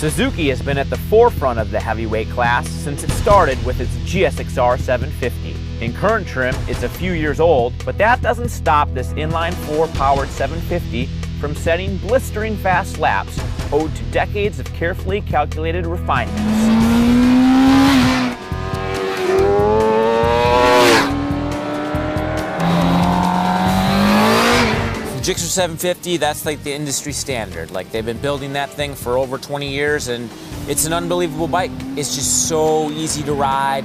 Suzuki has been at the forefront of the heavyweight class since it started with its GSX R750. In current trim, it's a few years old, but that doesn't stop this inline-4 powered 750 from setting blistering fast laps owed to decades of carefully calculated refinements. The GSX-R 750, that's like the industry standard. Like, they've been building that thing for over 20 years, and it's an unbelievable bike. It's just so easy to ride.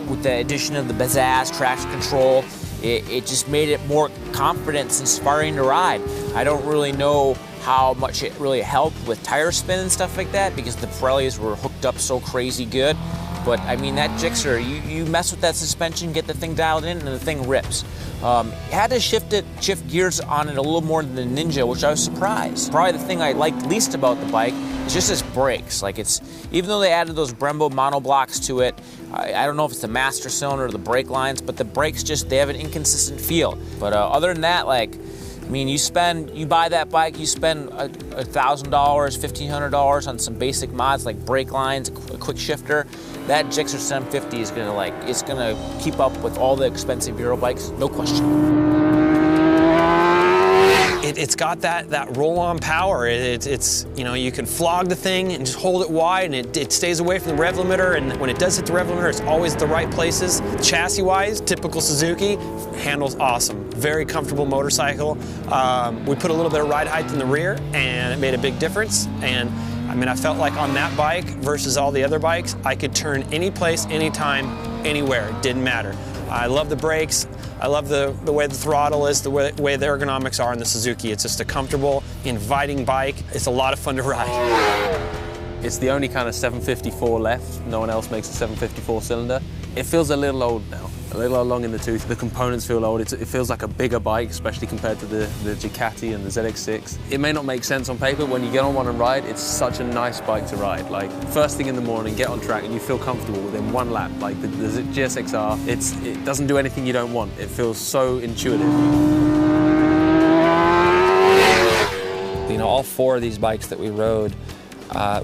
With the addition of the pizzazz traction control, it just made it more confidence inspiring to ride. I don't really know how much it really helped with tire spin and stuff like that, because the Pirellis were hooked up so crazy good. But I mean, that GSX-R, you mess with that suspension, get the thing dialed in, and the thing rips. Had to shift gears on it a little more than the Ninja, which I was surprised. Probably the thing I liked least about the bike is just its brakes. Like, even though they added those Brembo monoblocks to it, I don't know if it's the master cylinder or the brake lines, but the brakes they have an inconsistent feel. But other than that, like, I mean, you buy that bike, you spend $1,000, $1,500 on some basic mods like brake lines, a quick shifter. That GSX-R 750 is gonna keep up with all the expensive Euro bikes, no question. It's got that roll-on power. It's you know, you can flog the thing and just hold it wide, and it stays away from the rev limiter, and when it does hit the rev limiter, it's always at the right places. Chassis-wise, typical Suzuki, handles awesome. Very comfortable motorcycle. We put a little bit of ride height in the rear, and it made a big difference. And I mean, I felt like on that bike versus all the other bikes, I could turn any place, anytime, anywhere. It didn't matter. I love the brakes. I love the way the throttle is, the way the ergonomics are in the Suzuki. It's just a comfortable, inviting bike. It's a lot of fun to ride. It's the only kind of 754 left. No one else makes a 754 cylinder. It feels a little old now, a little long in the tooth. The components feel old. It feels like a bigger bike, especially compared to the Ducati and the ZX6. It may not make sense on paper. When you get on one and ride, it's such a nice bike to ride. Like, first thing in the morning, get on track and you feel comfortable within one lap. Like the GSX-R, it doesn't do anything you don't want. It feels so intuitive. You know, all four of these bikes that we rode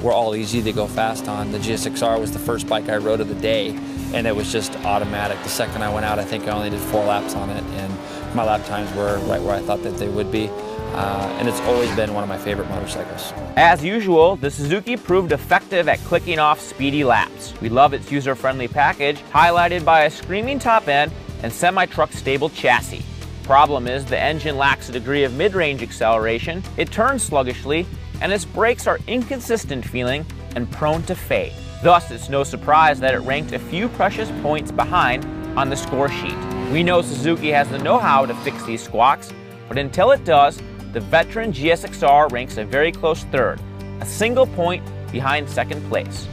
were all easy to go fast on. The GSX-R was the first bike I rode of the day, and it was just automatic. The second I went out, I think I only did 4 laps on it, and my lap times were right where I thought that they would be. And it's always been one of my favorite motorcycles. As usual, the Suzuki proved effective at clicking off speedy laps. We love its user-friendly package, highlighted by a screaming top end and semi-truck stable chassis. Problem is, the engine lacks a degree of mid-range acceleration, it turns sluggishly, and its brakes are inconsistent feeling and prone to fade. Thus, it's no surprise that it ranked a few precious points behind on the score sheet. We know Suzuki has the know-how to fix these squawks, but until it does, the veteran GSX-R ranks a very close third, a single point behind second place.